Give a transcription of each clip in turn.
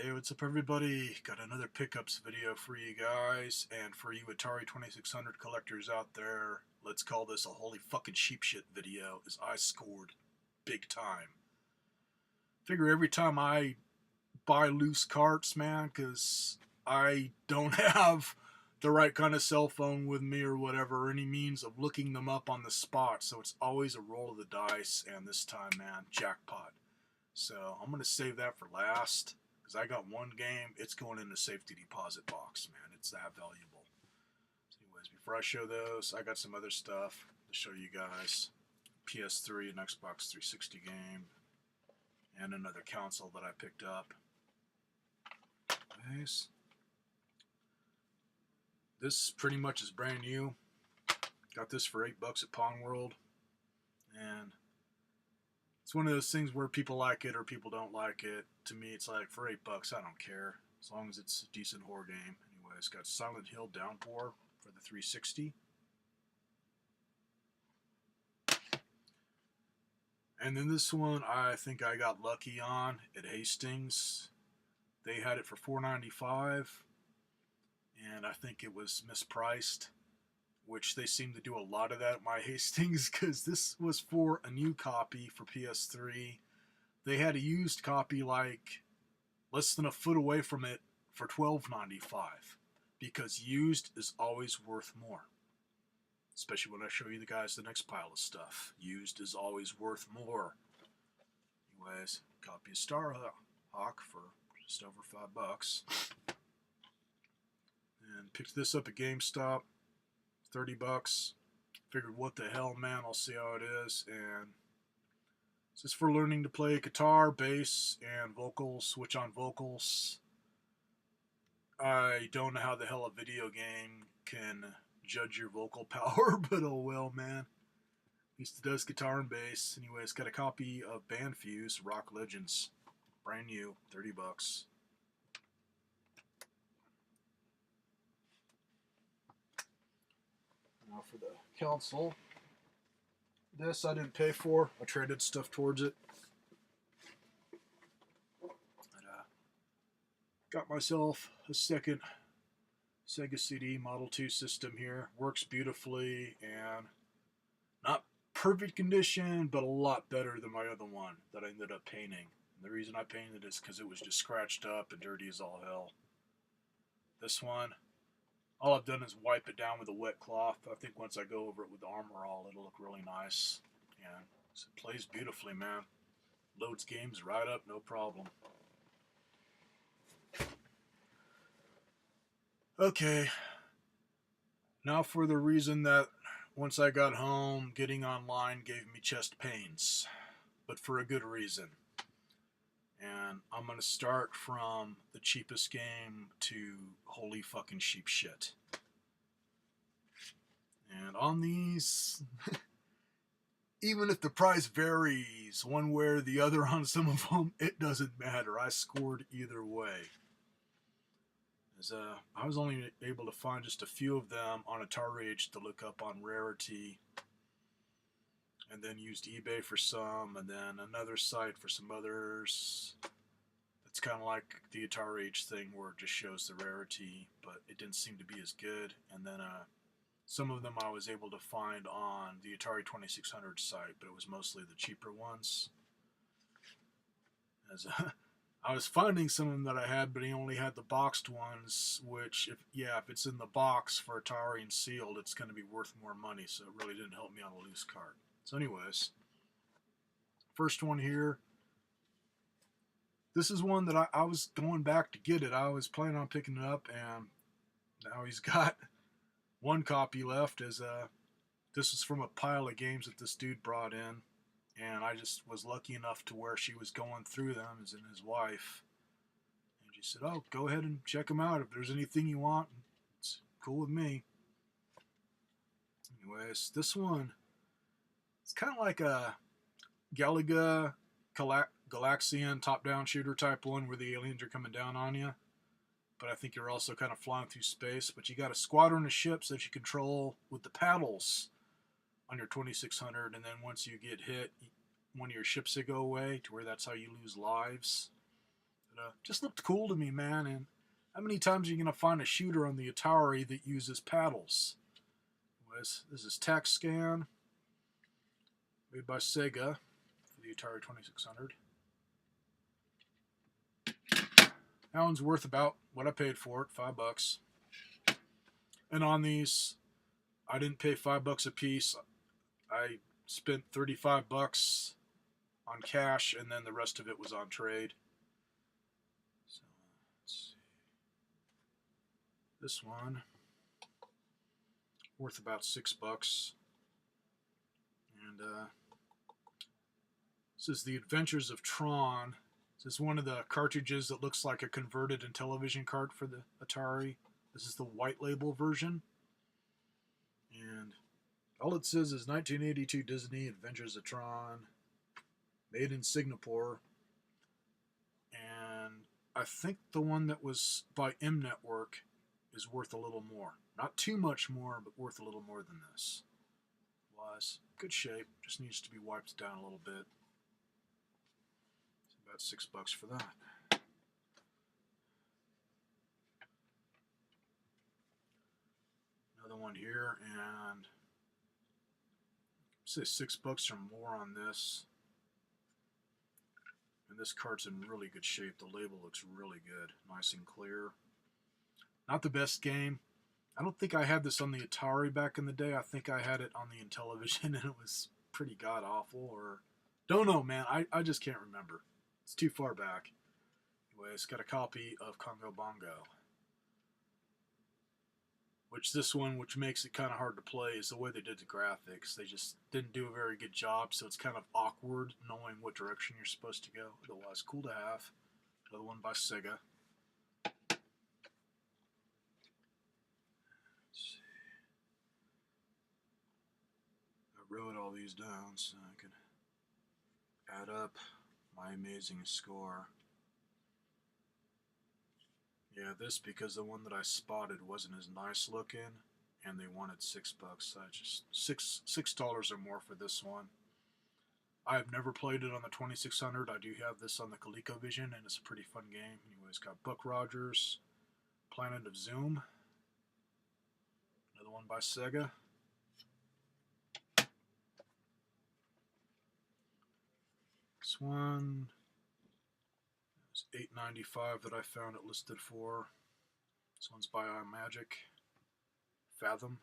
Hey, what's up everybody? Got another pickups video for you guys, and for you Atari 2600 collectors out there, let's call this a holy fucking sheep shit video, as I scored big time. Figure every time I buy loose carts, man, because I don't have the right kind of cell phone with me or whatever, or any means of looking them up on the spot, so it's always a roll of the dice, and this time, man, jackpot. So I'm going to save that for last. Because I got one game, it's going in the safety deposit box, man. It's that valuable. So anyways, before I show those, I got some other stuff to show you guys. PS3 and Xbox 360 game. And another console that I picked up. Nice. This pretty much is brand new. Got this for $8 at Pawn World. And it's one of those things where people like it or people don't like it. To me, it's like, for $8, I don't care. As long as it's a decent horror game. Anyway, it's got Silent Hill Downpour for the 360. And then this one, I think I got lucky on at Hastings. They had it for $4.95. And I think it was mispriced, which they seem to do a lot of that at my Hastings, because this was for a new copy for PS3. They had a used copy like less than a foot away from it for $12.95, because used is always worth more. Especially when I show you the guys the next pile of stuff. Used is always worth more. Anyways, copy of Starhawk for just over $5. And picked this up at GameStop. $30. Figured, what the hell, man, I'll see how it is. And this is for learning to play guitar, bass, and vocals. Switch on vocals. I don't know how the hell a video game can judge your vocal power, but oh well, man. At least it does guitar and bass. Anyway, it's got a copy of Band Fuse, Rock Legends. Brand new, $30. Now for the console. This I didn't pay for. I traded stuff towards it. Got myself a second Sega CD Model 2 system here. Works beautifully and not perfect condition, but a lot better than my other one that I ended up painting. And the reason I painted it is because it was just scratched up and dirty as all hell. This one, all I've done is wipe it down with a wet cloth. I think once I go over it with the Armor All, it'll look really nice. And it plays beautifully, man. Loads games right up, no problem. Okay. Now for the reason that once I got home, getting online gave me chest pains. But for a good reason. And I'm going to start from the cheapest game to holy fucking sheep shit. And on these, even if the price varies one way or the other on some of them, it doesn't matter. I scored either way. As I was only able to find just a few of them on Atari to look up on rarity. And then used eBay for some, and then another site for some others. It's kind of like the Atari thing where it just shows the rarity, but it didn't seem to be as good. And then some of them I was able to find on the Atari 2600 site, but it was mostly the cheaper ones. As I was finding some of them that I had, but he only had the boxed ones, which, if it's in the box for Atari and sealed, it's going to be worth more money, so it really didn't help me on a loose cart. So anyways, first one here. This is one that I was going back to get it. I was planning on picking it up, and now he's got one copy left. This is from a pile of games that this dude brought in, and I just was lucky enough to where she was going through them, as in his wife. And she said, oh, go ahead and check them out. If there's anything you want, it's cool with me. Anyways, this one, it's kind of like a Galaga Galaxian top-down shooter type one where the aliens are coming down on you. But I think you're also kind of flying through space. But you got a squadron of ships that you control with the paddles on your 2600. And then once you get hit, one of your ships will go away to where that's how you lose lives. But, just looked cool to me, man. And how many times are you going to find a shooter on the Atari that uses paddles? This is Tac Scan, made by Sega for the Atari 2600. That one's worth about what I paid for it, $5. And on these, I didn't pay $5 a piece. I spent $35 on cash, and then the rest of it was on trade. So let's see. This one worth about $6. And this is The Adventures of Tron. This is one of the cartridges that looks like a converted Intellivision cart for the Atari. This is the white label version. And all it says is 1982 Disney Adventures of Tron, made in Singapore. And I think the one that was by M Network is worth a little more. Not too much more, but worth a little more than this. Was good shape, just needs to be wiped down a little bit. It's about $6 for that. Another one here, and say $6 or more on this. And this cart's in really good shape. The label looks really good, nice and clear. Not the best game. I don't think I had this on the Atari back in the day. I think I had it on the Intellivision, and it was pretty god-awful, or... Don't know, man. I just can't remember. It's too far back. Anyway, it's got a copy of Congo Bongo. Which this one, which makes it kind of hard to play, is the way they did the graphics. They just didn't do a very good job, so it's kind of awkward knowing what direction you're supposed to go. Otherwise, cool to have. Another one by Sega. Wrote all these down so I could add up my amazing score. Yeah, this because the one that I spotted wasn't as nice looking, and they wanted $6. So I just $6 or more for this one. I have never played it on the 2600. I do have this on the ColecoVision, and it's a pretty fun game. Anyways, got Buck Rogers, Planet of Zoom, another one by Sega. This one is $8.95 that I found it listed for. This one's by iMagic. Fathom.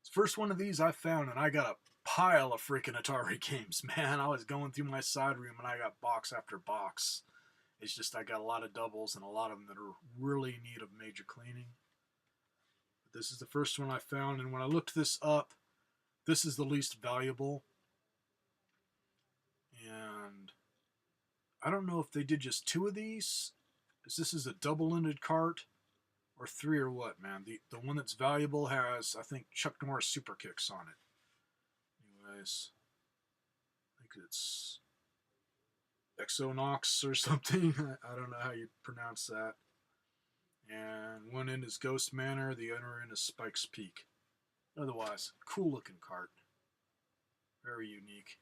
It's the first one of these I found, and I got a pile of freaking Atari games, man. I was going through my side room, and I got box after box. It's just I got a lot of doubles and a lot of them that are really in need of major cleaning. This is the first one I found, and when I looked this up, this is the least valuable. And I don't know if they did just 2 of these. This is a double-ended cart, or 3 or what, man. The one that's valuable has, I think, Chuck Norris super kicks on it. Anyways, I think it's Exonox or something. I don't know how you pronounce that. And one end is Ghost Manor, the other end is Spike's Peak. Otherwise, cool looking cart. Very unique.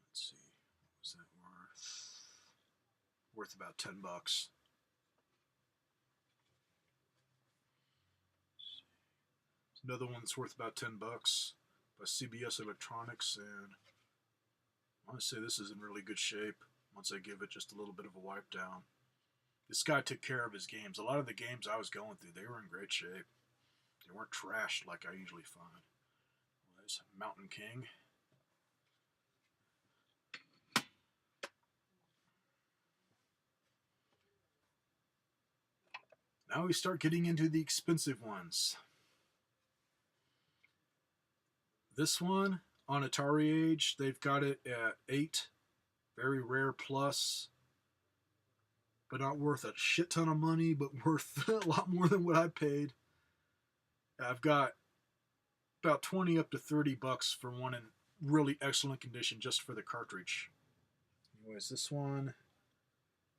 Let's see, what was that worth? Worth about $10. Another one that's worth about $10 by CBS Electronics, and I want to say this is in really good shape once I give it just a little bit of a wipe down. This guy took care of his games. A lot of the games I was going through, they were in great shape. They weren't trashed like I usually find. Was Mountain King. Now we start getting into the expensive ones. This one, on Atari Age, they've got it at 8. Very rare plus. But not worth a shit ton of money, but worth a lot more than what I paid. I've got about 20 up to $30 for one in really excellent condition just for the cartridge. Anyways, this one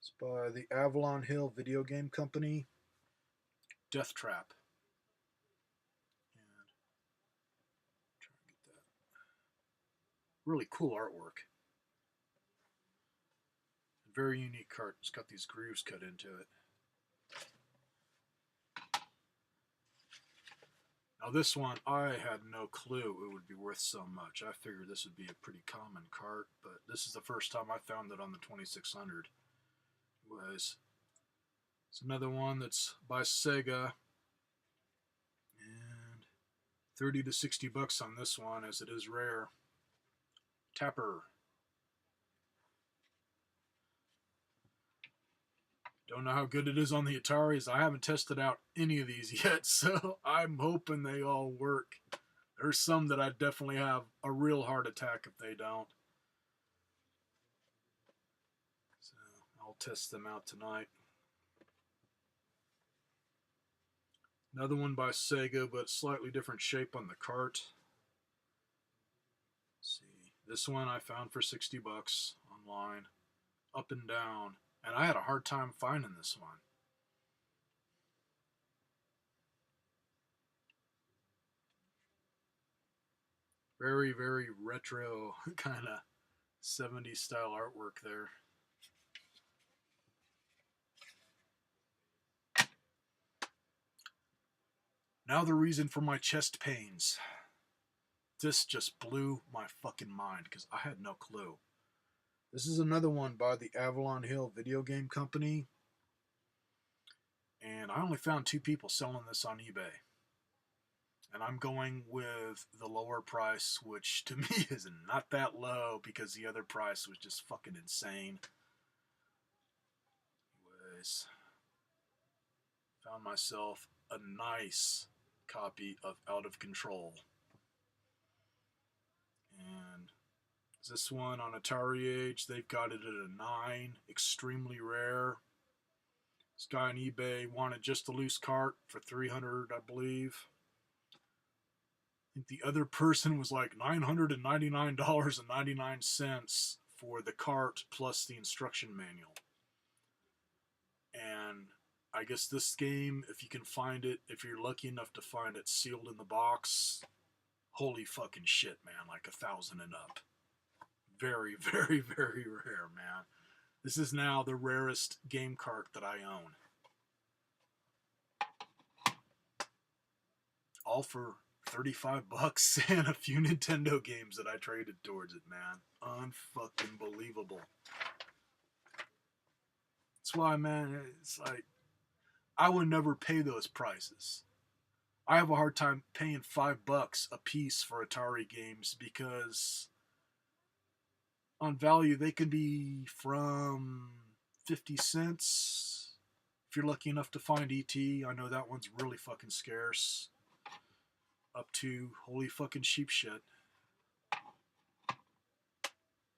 is by the Avalon Hill Video Game Company. Death Trap. Really cool artwork. Very unique cart. It's got these grooves cut into it. Now this one, I had no clue it would be worth so much. I figured this would be a pretty common cart, but this is the first time I found it on the 2600. Anyways, it's another one that's by Sega, and 30 to 60 bucks on this one, as it is rare. Tapper. Don't know how good it is on the Ataris. I haven't tested out any of these yet, so I'm hoping they all work. There's some that I definitely have a real heart attack if they don't. So I'll test them out tonight. Another one by Sega, but slightly different shape on the cart. Let's see. This one I found for 60 bucks online. Up and down. And I had a hard time finding this one. Very, very retro kind of 70s style artwork there. Now the reason for my chest pains. This just blew my fucking mind because I had no clue. This is another one by the Avalon Hill Video Game Company. And I only found 2 people selling this on eBay. And I'm going with the lower price, which to me is not that low because the other price was just fucking insane. Anyways, found myself a nice copy of Out of Control. And this one on Atari Age, they've got it at a 9, extremely rare. This guy on eBay wanted just a loose cart for $300, I believe. I think the other person was like $999.99 for the cart plus the instruction manual. And I guess this game, if you can find it, if you're lucky enough to find it sealed in the box, holy fucking shit, man, like 1,000 and up. Very, very, very rare, man. This is now the rarest game cart that I own. All for 35 bucks and a few Nintendo games that I traded towards it, man. Unfucking believable. That's why, man, it's like, I would never pay those prices. I have a hard time paying $5 a piece for Atari games because on value they can be from 50 cents if you're lucky enough to find E.T. I know that one's really fucking scarce. Up to holy fucking sheep shit.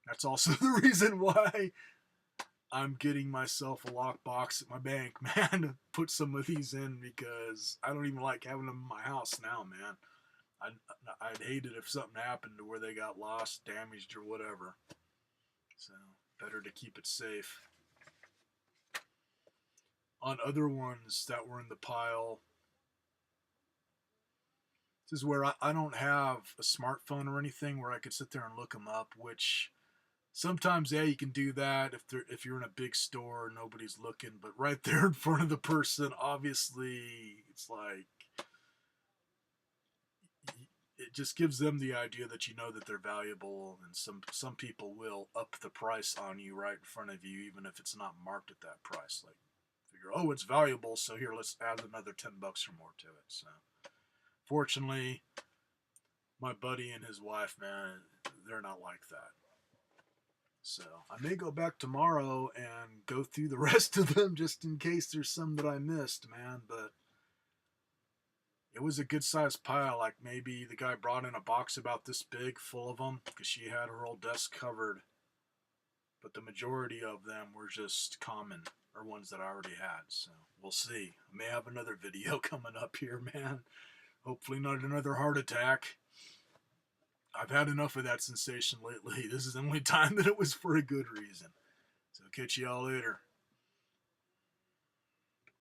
That's also the reason why I'm getting myself a lockbox at my bank, man, to put some of these in because I don't even like having them in my house now, man. I'd hate it if something happened to where they got lost, damaged, or whatever. So, better to keep it safe. On other ones that were in the pile, this is where I don't have a smartphone or anything where I could sit there and look them up, which sometimes, yeah, you can do that if you're in a big store, nobody's looking, but right there in front of the person, obviously, it's like, it just gives them the idea that you know that they're valuable, and some people will up the price on you right in front of you, even if it's not marked at that price. Like, figure, oh, it's valuable, so here, let's add another $10 or more to it. So, fortunately, my buddy and his wife, man, they're not like that. So I may go back tomorrow and go through the rest of them just in case there's some that I missed, man. But it was a good sized pile. Like maybe the guy brought in a box about this big full of them because she had her whole desk covered. But the majority of them were just common or ones that I already had. So we'll see. I may have another video coming up here, man. Hopefully not another heart attack. I've had enough of that sensation lately. This is the only time that it was for a good reason. So catch y'all later.